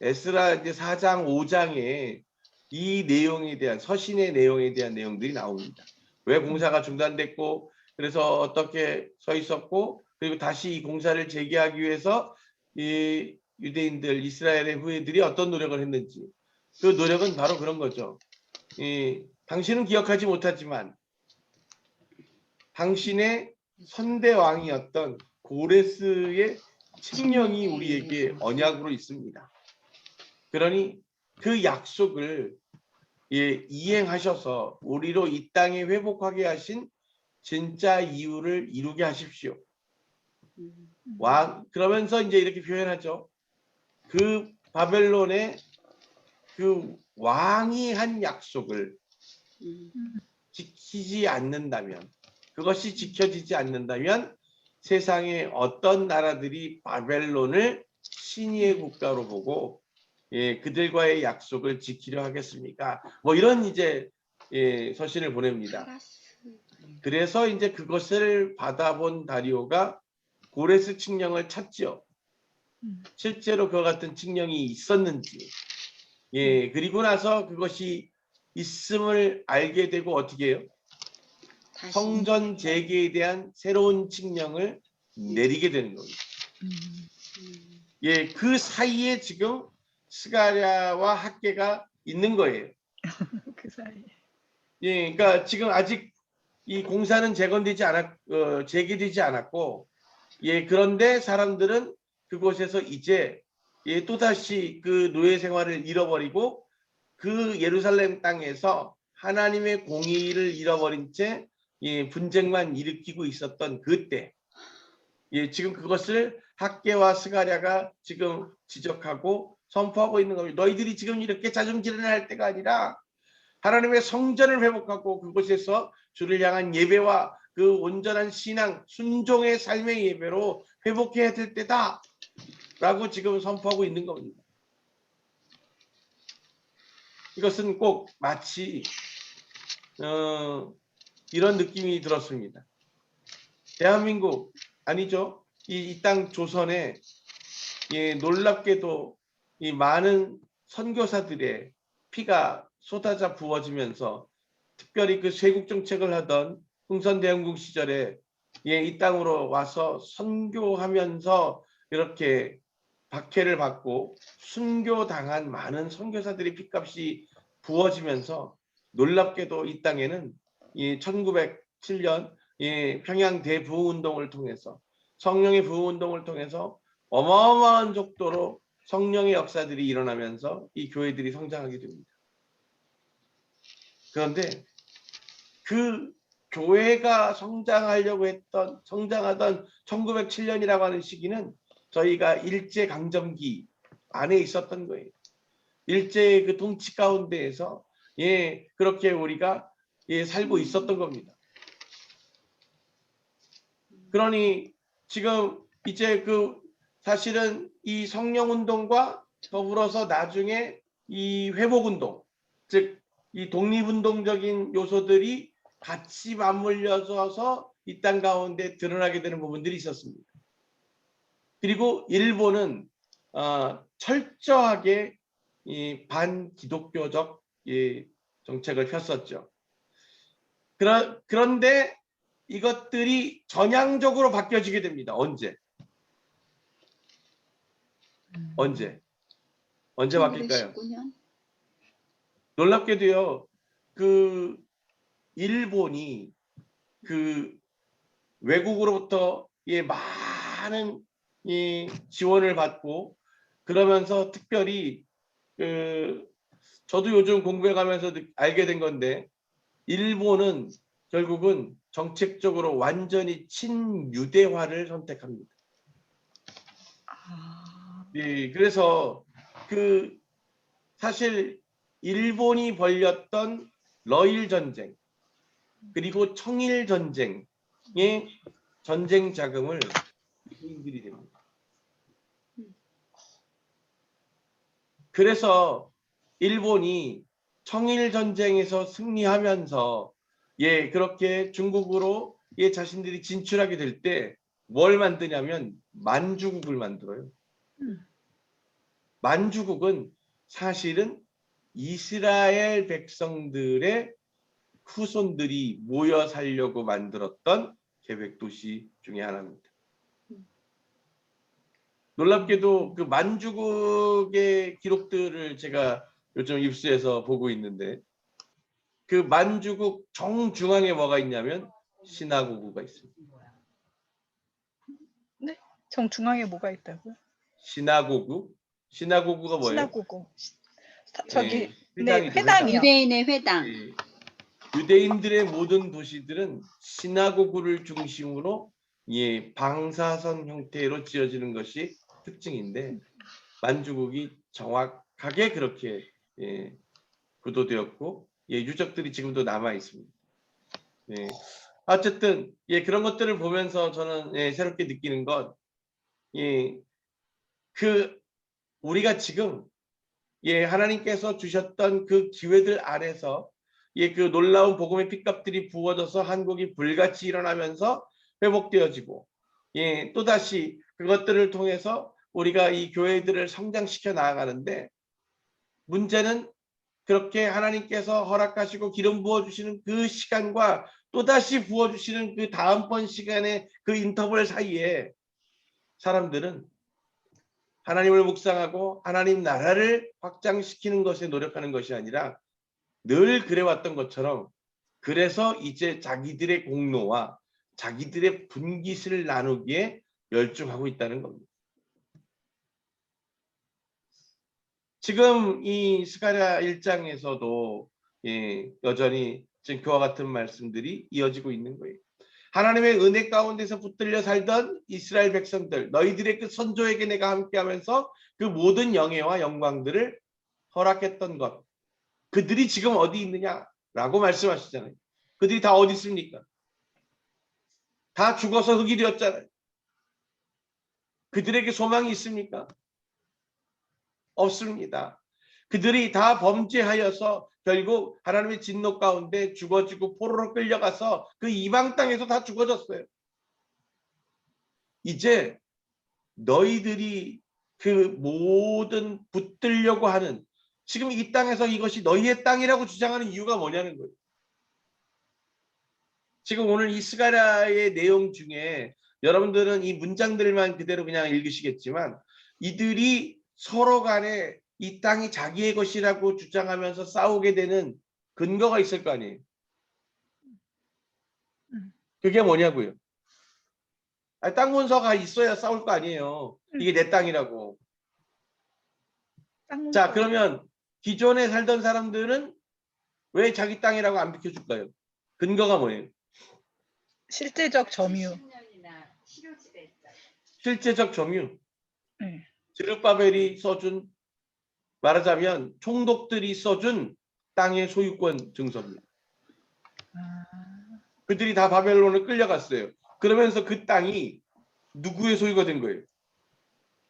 이제 4장 5장에 이 내용에 대한 서신의 내용에 대한 내용들이 나옵니다. 왜 공사가 중단됐고 그래서 어떻게 서 있었고 그리고 다시 이 공사를 재개하기 위해서 이 유대인들 이스라엘의 후예들이 어떤 노력을 했는지 그 노력은 바로 그런 거죠. 당신은 기억하지 못하지만 당신의 선대왕이었던 고레스의 칙령이 우리에게 언약으로 있습니다. 그러니 그 약속을 이행하셔서 우리로 이 땅에 회복하게 하신 진짜 이유를 이루게 하십시오. 그러면서 이제 이렇게 표현하죠. 그 바벨론의 그 왕이 한 약속을 지키지 않는다면, 그것이 지켜지지 않는다면 세상의 어떤 나라들이 바벨론을 신의의 국가로 보고 그들과의 약속을 지키려 하겠습니까? 뭐 이런 이제 서신을 보냅니다. 그래서 이제 그것을 받아본 다리오가 고레스 칙령을 찾죠. 실제로 그와 같은 칙령이 있었는지, 그리고 나서 그것이 있음을 알게 되고 어떻게 해요? 성전 재개에 대한 새로운 칙령을 내리게 되는 겁니다. 그 사이에 지금 스가랴와 학개가 있는 거예요. 그 사이에. 그러니까 지금 아직 이 공사는 재개되지 않았고, 그런데 사람들은 그곳에서 이제 또다시 그 노예 생활을 잃어버리고 그 예루살렘 땅에서 하나님의 공의를 잃어버린 채 분쟁만 일으키고 있었던 그때, 지금 그것을 학개와 스가랴가 지금 지적하고 선포하고 있는 겁니다. 너희들이 지금 이렇게 자중질환을 할 때가 아니라 하나님의 성전을 회복하고 그곳에서 주를 향한 예배와 그 온전한 신앙, 순종의 삶의 예배로 회복해야 될 때다 라고 지금 선포하고 있는 겁니다. 이것은 꼭 마치 이런 느낌이 들었습니다. 대한민국 아니죠. 이 땅 조선에 놀랍게도 이 많은 선교사들의 피가 쏟아져 부어지면서, 특별히 그 쇄국 정책을 하던 흥선대원국 시절에 이 땅으로 와서 선교하면서 이렇게 박해를 받고 순교당한 많은 선교사들의 피값이 부어지면서, 놀랍게도 이 땅에는 1907년 평양 대부흥운동을 통해서, 성령의 부흥운동을 통해서 어마어마한 속도로 성령의 역사들이 일어나면서 이 교회들이 성장하게 됩니다. 그런데 그 교회가 성장하던 1907년이라고 하는 시기는 저희가 일제강점기 안에 있었던 거예요. 일제의 그 통치 가운데에서 그렇게 우리가 살고 있었던 겁니다. 그러니 지금 이제 사실은 이 성령운동과 더불어서 나중에 이 회복운동, 즉 이 독립운동적인 요소들이 같이 맞물려서 이 땅 가운데 드러나게 되는 부분들이 있었습니다. 그리고 일본은 철저하게 이 반기독교적 정책을 폈었죠. 그런데 이것들이 전향적으로 바뀌어지게 됩니다. 언제 바뀔까요? 1919년? 놀랍게도요, 그 일본이 그 외국으로부터 많은 지원을 받고, 그러면서 특별히 저도 요즘 공부해가면서 알게 된 건데, 일본은 결국은 정책적으로 완전히 친유대화를 선택합니다. 그래서 사실 일본이 벌였던 러일 전쟁, 그리고 청일 전쟁의 전쟁 자금을 일본인들이 됩니다. 그래서 일본이 청일 전쟁에서 승리하면서 그렇게 중국으로 자신들이 진출하게 될 때 뭘 만드냐면 만주국을 만들어요. 만주국은 사실은 이스라엘 백성들의 후손들이 모여 살려고 만들었던 계획 도시 중에 하나입니다. 놀랍게도 그 만주국의 기록들을 제가 요즘 입수해서 보고 있는데 그 만주국 정중앙에 뭐가 있냐면 시나고그가 있습니다. 정중앙에 뭐가 있다고요? 시나고그가 뭐예요? 시나고그. 저기 예, 네, 회당이죠, 회당이요. 유대인의 회당. 예, 유대인들의 모든 도시들은 시나고그를 중심으로 예, 방사선 형태로 지어지는 것이 특징인데 만주국이 정확하게 그렇게 예, 구도되었고 예, 유적들이 지금도 남아 있습니다. 예. 어쨌든 예, 그런 것들을 보면서 저는 예, 새롭게 느끼는 것, 예, 그 우리가 지금 예, 하나님께서 주셨던 그 기회들 안에서 예, 그 놀라운 복음의 핏값들이 부어져서 한국이 불같이 일어나면서 회복되어지고 예, 또다시 그것들을 통해서 우리가 이 교회들을 성장시켜 나아가는데 문제는 그렇게 하나님께서 허락하시고 기름 부어주시는 그 시간과 또다시 부어주시는 그 다음번 시간의 그 인터벌 사이에 사람들은 하나님을 묵상하고 하나님 나라를 확장시키는 것에 노력하는 것이 아니라 늘 그래왔던 것처럼 그래서 이제 자기들의 공로와 자기들의 분깃을 나누기에 열중하고 있다는 겁니다. 지금 이 스가랴 1장에서도 예, 여전히 지금 그와 같은 말씀들이 이어지고 있는 거예요. 하나님의 은혜 가운데서 붙들려 살던 이스라엘 백성들, 너희들의 그 선조에게 내가 함께하면서 그 모든 영예와 영광들을 허락했던 것, 그들이 지금 어디 있느냐라고 말씀하시잖아요. 그들이 다 어디 있습니까? 다 죽어서 흙이 되었잖아요. 그들에게 소망이 있습니까? 없습니다. 그들이 다 범죄하여서 결국 하나님의 진노 가운데 죽어지고 포로로 끌려가서 그 이방 땅에서 다 죽어졌어요. 이제 너희들이 그 모든 붙들려고 하는 지금 이 땅에서 이것이 너희의 땅이라고 주장하는 이유가 뭐냐는 거예요. 지금 오늘 이 스가랴의 내용 중에 여러분들은 이 문장들만 그대로 그냥 읽으시겠지만 이들이 서로 간에 이 땅이 자기의 것이라고 주장하면서 싸우게 되는 근거가 있을 거 아니에요. 그게 뭐냐고요. 땅 문서가 있어야 싸울 거 아니에요. 이게 내 땅이라고. 자, 그러면 기존에 살던 사람들은 왜 자기 땅이라고 안 비켜줄까요? 근거가 뭐예요? 실제적 점유. 실제적 점유. 스룹바벨이 써준, 말하자면 총독들이 써준 땅의 소유권 증서입니다. 그들이 다 바벨론을 끌려갔어요. 그러면서 그 땅이 누구의 소유가 된 거예요?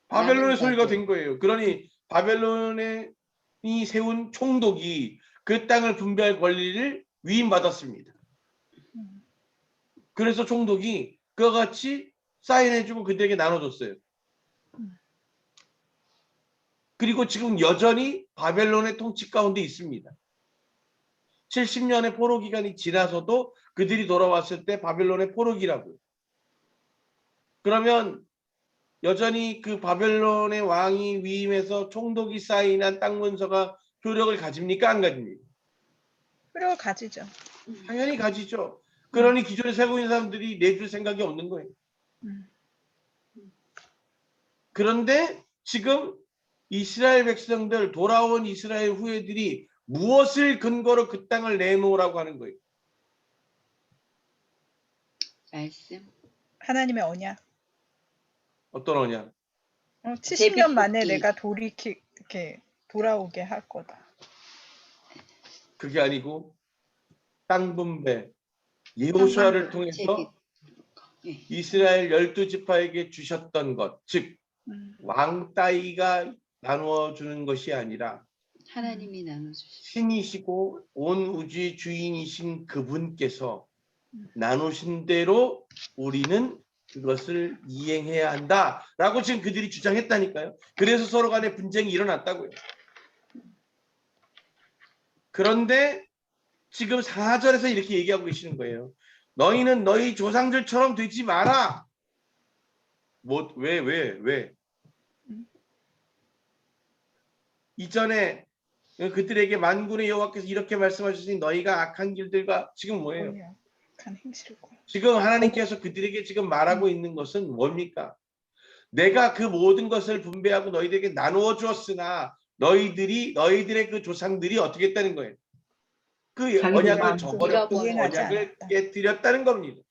바벨론의 소유가 된 거예요. 그러니 바벨론이 세운 총독이 그 땅을 분배할 권리를 위임받았습니다. 그래서 총독이 그와 같이 사인해주고 그들에게 나눠줬어요. 그리고 지금 여전히 바벨론의 통치 가운데 있습니다. 70년의 포로 기간이 지나서도 그들이 돌아왔을 때 바벨론의 포로기라고요. 그러면 여전히 그 바벨론의 왕이 위임해서 총독이 사인한 땅 문서가 효력을 가집니까? 안 가집니까? 효력을 가지죠. 당연히 가지죠. 그러니 기존에 살고 있는 사람들이 내줄 생각이 없는 거예요. 그런데 지금 이스라엘 백성들, 돌아온 이스라엘 후예들이 무엇을 근거로 그 땅을 내놓으라고 하는 거예요? 말씀. 하나님의 언약. 어떤 언약? 70년 만에 제비 내가 이렇게 돌아오게 할 거다. 그게 아니고 땅 분배, 여호수아를 통해서 이스라엘 12지파에게 주셨던 것, 즉 왕따위가 나누어 주는 것이 아니라 하나님이 나눠주시죠. 신이시고 온 우주의 주인이신 그분께서 나누신 대로 우리는 그것을 이행해야 한다라고 지금 그들이 주장했다니까요. 그래서 서로 간에 분쟁이 일어났다고요. 그런데 지금 4절에서 이렇게 얘기하고 계시는 거예요. 너희는 너희 조상들처럼 되지 마라. 왜? 이전에 그들에게 만군의 여호와께서 이렇게 말씀하셨으니 너희가 악한 길들과 지금 뭐예요? 너희 악한 행실과 지금 하나님께서 그들에게 지금 말하고 있는 것은 뭡니까? 내가 그 모든 것을 분배하고 너희들에게 나누어 주었으나 너희들의 그 조상들이 어떻게 했다는 거예요? 그 자기들 언약을 마음대로 저버렸고 이행하지 언약을 않았다. 깨뜨렸다는 겁니다.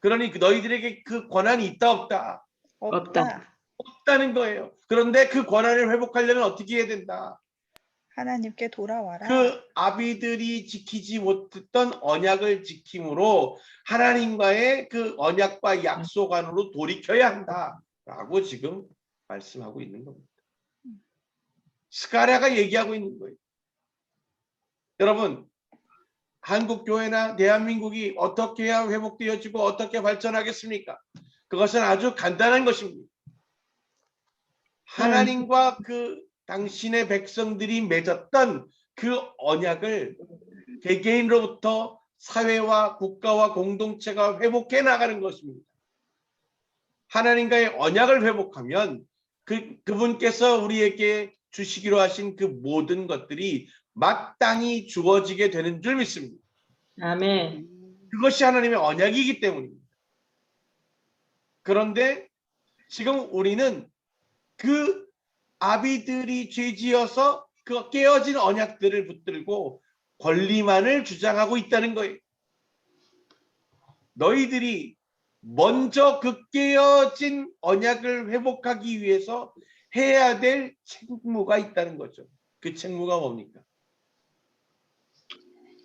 그러니 너희들에게 그 권한이 있다 없다? 없다. 없다는 거예요. 그런데 그 권한을 회복하려면 어떻게 해야 된다? 하나님께 돌아와라. 그 아비들이 지키지 못했던 언약을 지킴으로 하나님과의 그 언약과 약속 안으로 돌이켜야 한다라고 지금 말씀하고 있는 겁니다. 스가랴가 얘기하고 있는 거예요. 여러분, 한국 교회나 대한민국이 어떻게 해야 회복되어지고 어떻게 발전하겠습니까? 그것은 아주 간단한 것입니다. 하나님과 그 당신의 백성들이 맺었던 그 언약을 개개인으로부터 사회와 국가와 공동체가 회복해 나가는 것입니다. 하나님과의 언약을 회복하면 그분께서 우리에게 주시기로 하신 그 모든 것들이 마땅히 주어지게 되는 줄 믿습니다. 아멘. 그것이 하나님의 언약이기 때문입니다. 그런데 지금 우리는 그 아비들이 죄지어서 그 깨어진 언약들을 붙들고 권리만을 주장하고 있다는 거예요. 너희들이 먼저 그 깨어진 언약을 회복하기 위해서 해야 될 책무가 있다는 거죠. 그 책무가 뭡니까?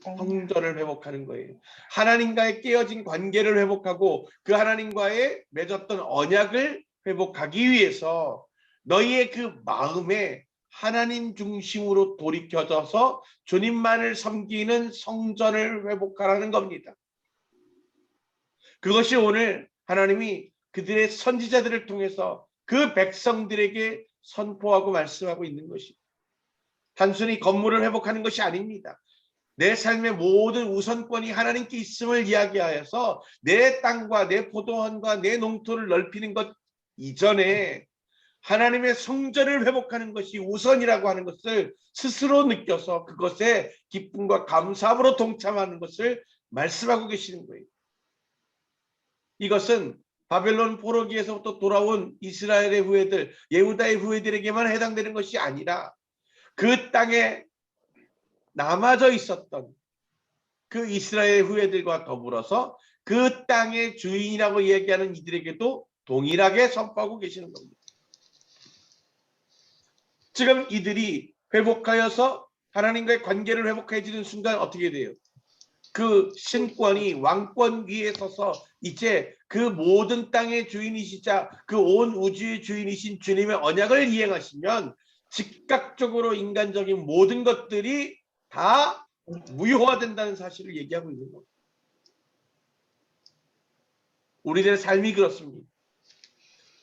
성전을 회복하는 거예요. 하나님과의 깨어진 관계를 회복하고 그 하나님과의 맺었던 언약을 회복하기 위해서 너희의 그 마음에 하나님 중심으로 돌이켜져서 주님만을 섬기는 성전을 회복하라는 겁니다. 그것이 오늘 하나님이 그들의 선지자들을 통해서 그 백성들에게 선포하고 말씀하고 있는 것입니다. 단순히 건물을 회복하는 것이 아닙니다. 내 삶의 모든 우선권이 하나님께 있음을 이야기하여서 내 땅과 내 포도원과 내 농토를 넓히는 것 이전에 하나님의 성전을 회복하는 것이 우선이라고 하는 것을 스스로 느껴서 그것에 기쁨과 감사함으로 동참하는 것을 말씀하고 계시는 거예요. 이것은 바벨론 포로기에서부터 돌아온 이스라엘의 후예들, 예후다의 후예들에게만 해당되는 것이 아니라 그 땅에 남아져 있었던 그 이스라엘 후예들과 더불어서 그 땅의 주인이라고 얘기하는 이들에게도 동일하게 선포하고 계시는 겁니다. 지금 이들이 회복하여서 하나님과의 관계를 회복해지는 순간 어떻게 돼요? 그 신권이 왕권 위에 서서 이제 그 모든 땅의 주인이시자 그 온 우주의 주인이신 주님의 언약을 이행하시면 즉각적으로 인간적인 모든 것들이 다 무효화된다는 사실을 얘기하고 있는 겁니다. 우리들의 삶이 그렇습니다.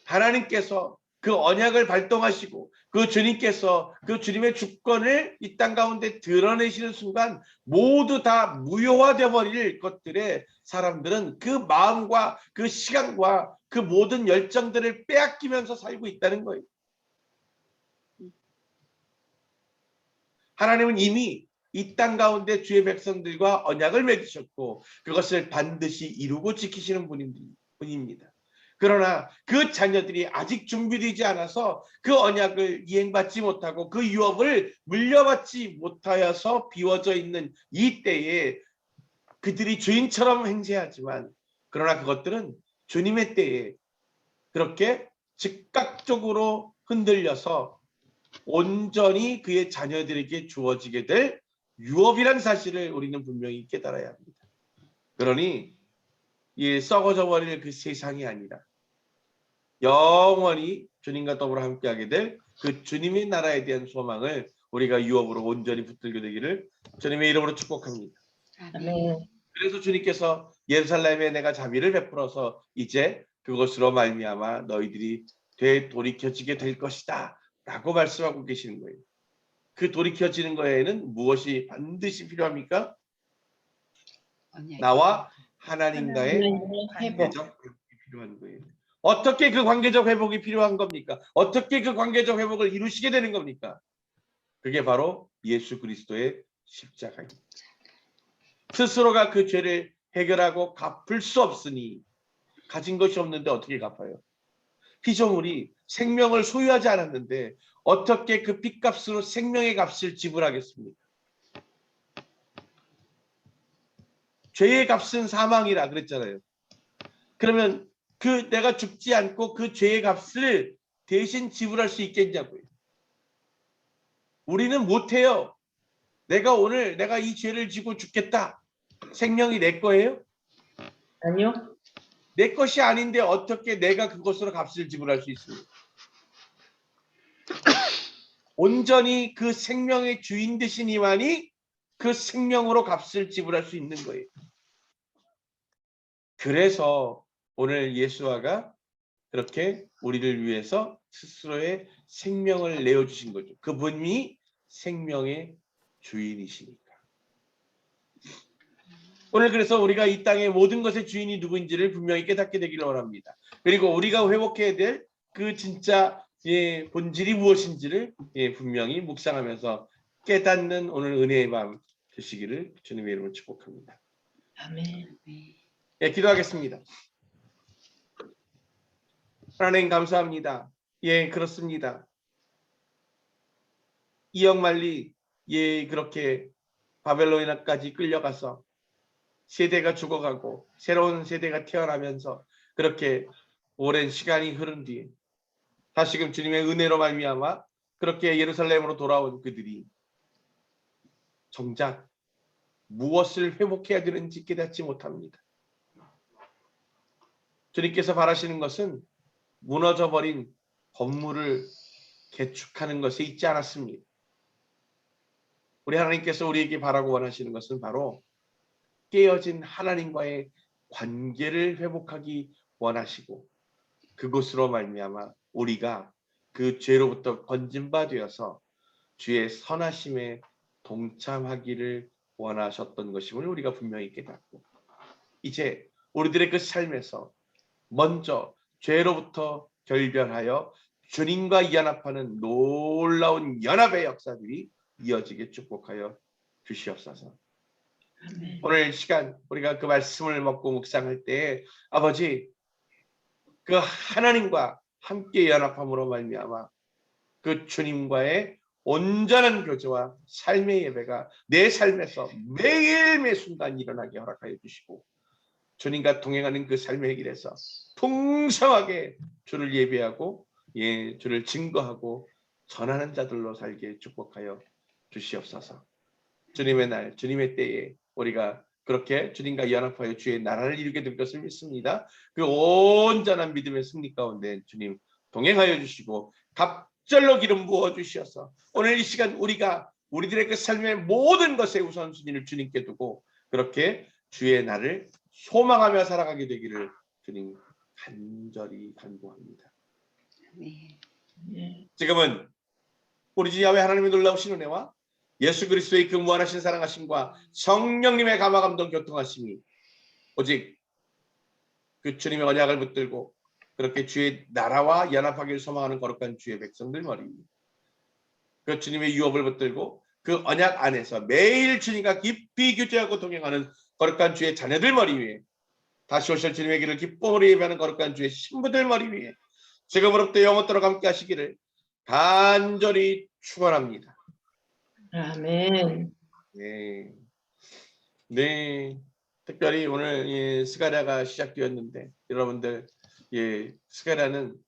하나님께서 그 언약을 발동하시고 그 주님께서 그 주님의 주권을 이 땅 가운데 드러내시는 순간 모두 다 무효화되어 버릴 것들에 사람들은 그 마음과 그 시간과 그 모든 열정들을 빼앗기면서 살고 있다는 거예요. 하나님은 이미 이 땅 가운데 주의 백성들과 언약을 맺으셨고 그것을 반드시 이루고 지키시는 분입니다. 그러나 그 자녀들이 아직 준비되지 않아서 그 언약을 이행받지 못하고 그 유업을 물려받지 못하여서 비워져 있는 이 때에 그들이 주인처럼 행세하지만 그러나 그것들은 주님의 때에 그렇게 즉각적으로 흔들려서 온전히 그의 자녀들에게 주어지게 될 유업이라는 사실을 우리는 분명히 깨달아야 합니다. 그러니 이 썩어져 버릴 그 세상이 아니라 영원히 주님과 더불어 함께하게 될 그 주님의 나라에 대한 소망을 우리가 유업으로 온전히 붙들게 되기를 주님의 이름으로 축복합니다. 아멘. 그래서 주님께서 예루살렘에 내가 자비를 베풀어서 이제 그것으로 말미암아 너희들이 되돌이켜지게 될 것이다 라고 말씀하고 계시는 거예요. 그 돌이켜지는 거에는 무엇이 반드시 필요합니까? 나와 하나님과의 관계적 회복이 필요한 거예요. 어떻게 그 관계적 회복이 필요한 겁니까? 어떻게 그 관계적 회복을 이루시게 되는 겁니까? 그게 바로 예수 그리스도의 십자가입니다. 스스로가 그 죄를 해결하고 갚을 수 없으니 가진 것이 없는데 어떻게 갚아요? 피조물이 생명을 소유하지 않았는데 어떻게 그 핏값으로 생명의 값을 지불하겠습니까? 죄의 값은 사망이라 그랬잖아요. 그러면 그 내가 죽지 않고 그 죄의 값을 대신 지불할 수 있겠냐고요. 우리는 못해요. 내가 이 죄를 지고 죽겠다. 생명이 내 거예요? 아니요. 내 것이 아닌데 어떻게 내가 그것으로 값을 지불할 수 있습니까? 온전히 그 생명의 주인 되신 이만이 그 생명으로 값을 지불할 수 있는 거예요. 그래서 오늘 예수와가 그렇게 우리를 위해서 스스로의 생명을 내어주신 거죠. 그분이 생명의 주인이시니까. 오늘 그래서 우리가 이 땅의 모든 것의 주인이 누구인지를 분명히 깨닫게 되기를 원합니다. 그리고 우리가 회복해야 될 그 진짜 본질이 무엇인지를 분명히 묵상하면서 깨닫는 오늘 은혜의 밤 되시기를 주님의 이름으로 축복합니다. 아멘. 기도하겠습니다. 하나님 감사합니다. 그렇습니다. 이역만리 그렇게 바벨론까지 끌려가서 세대가 죽어가고 새로운 세대가 태어나면서 그렇게 오랜 시간이 흐른 뒤에 다시금 주님의 은혜로 말미암아 그렇게 예루살렘으로 돌아온 그들이 정작 무엇을 회복해야 되는지 깨닫지 못합니다. 주님께서 바라시는 것은 무너져버린 건물을 개축하는 것에 있지 않았습니다. 우리 하나님께서 우리에게 바라고 원하시는 것은 바로 깨어진 하나님과의 관계를 회복하기 원하시고 그곳으로 말미암아 우리가 그 죄로부터 건진 바 되어서 주의 선하심에 동참하기를 원하셨던 것임을 우리가 분명히 깨닫고 이제 우리들의 그 삶에서 먼저 죄로부터 결별하여 주님과 연합하는 놀라운 연합의 역사들이 이어지게 축복하여 주시옵소서. 아멘. 오늘 시간 우리가 그 말씀을 먹고 묵상할 때 아버지 그 하나님과 함께 연합함으로 말미암아 그 주님과의 온전한 교제와 삶의 예배가 내 삶에서 매일 매 순간 일어나게 허락하여 주시고 주님과 동행하는 그 삶의 길에서 풍성하게 주를 예배하고 주를 증거하고 전하는 자들로 살게 축복하여 주시옵소서. 주님의 날, 주님의 때에 우리가 그렇게 주님과 연합하여 주의 나라를 이루게 될 것을 믿습니다. 그 온전한 믿음의 승리 가운데 주님 동행하여 주시고 갑절로 기름 부어 주셔서 오늘 이 시간 우리가 우리들의 그 삶의 모든 것의 우선순위를 주님께 두고 그렇게 주의 날을 소망하며 살아가게 되기를 주님 간절히 간구합니다. 네. 지금은 우리 주 야훼 하나님의 놀라우신 은혜와 예수 그리스도의 그 무한하신 사랑하심과 성령님의 감화감동 교통하심이 오직 그 주님의 언약을 붙들고 그렇게 주의 나라와 연합하기를 소망하는 거룩한 주의 백성들 머리 위에 그 주님의 유업을 붙들고 그 언약 안에서 매일 주님과 깊이 교제하고 동행하는 거룩한 주의 자녀들 머리 위에 다시 오실 주님의 길을 기쁨으로 예배하는 거룩한 주의 신부들 머리 위에 지금으로부터 영원토록 함께 하시기를 간절히 축원합니다. 아멘. 네. 특별히 오늘 스가랴가 시작되었는데 여러분들 스가랴는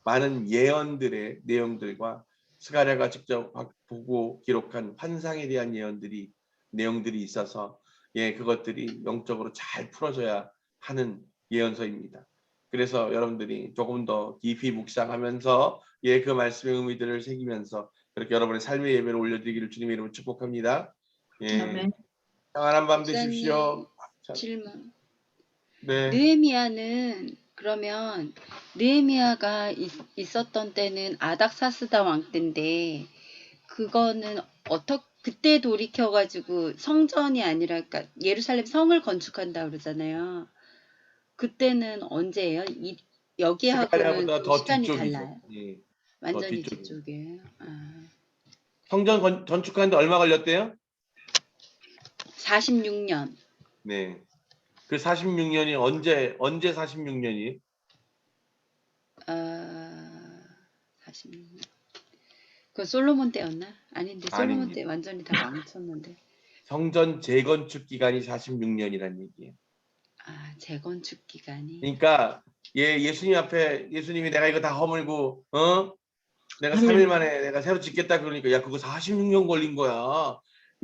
많은 예언들의 내용들과 스가랴가 직접 보고 기록한 환상에 대한 내용들이 있어서 그것들이 영적으로 잘 풀어져야 하는 예언서입니다. 그래서 여러분들이 조금 더 깊이 묵상하면서 그 말씀의 의미들을 새기면서 그렇게 여러분의 삶의 예배를 올려드리기를 주님의 이름으로 축복합니다. 아멘. 평안한 밤 목사님, 되십시오. 질문. 네. 느헤미야는 그러면 느헤미야가 있었던 때는 아닥사스다 왕 때인데 그거는 그때 돌이켜가지고 성전이 아니라 그러니까 예루살렘 성을 건축한다 그러잖아요. 그때는 언제예요? 여기하고는 스가랴보다 더 시간이 뒤쪽이죠. 달라요. 더 완전히 뒤쪽이에요. 뒤쪽이에요. 성전 건축하는데 얼마 걸렸대요? 46년. 네. 그 46년이 언제 46년이? 46년. 그 솔로몬 때였나? 아닌데 솔로몬 아닙니다. 때 완전히 다 망쳤는데. 성전 재건축 기간이 46년이라는 얘기예요. 아, 재건축 기간이. 그러니까 예수님 앞에 예수님이 내가 이거 다 허물고 내가 아멘. 3일 만에 내가 새로 짓겠다 그러니까 야 그거 46년 걸린 거야.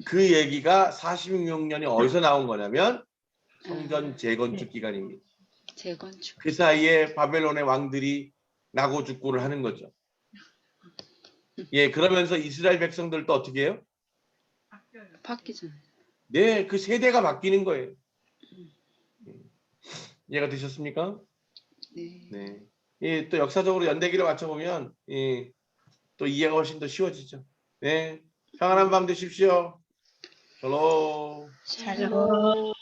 그 얘기가 46년이 어디서 나온 거냐면 성전 재건축 기간입니다. 재건축. 그 사이에 바벨론의 왕들이 나고 죽고를 하는 거죠. 예, 그러면서 이스라엘 백성들도 어떻게 해요? 바뀌죠. 네, 그 세대가 바뀌는 거예요. 이해가 되셨습니까? 네. 네. 예, 또 역사적으로 연대기를 맞춰보면 또 이해가 훨씬 더 쉬워지죠. 네, 평안한 밤 되십시오. 샬롬. 샬롬.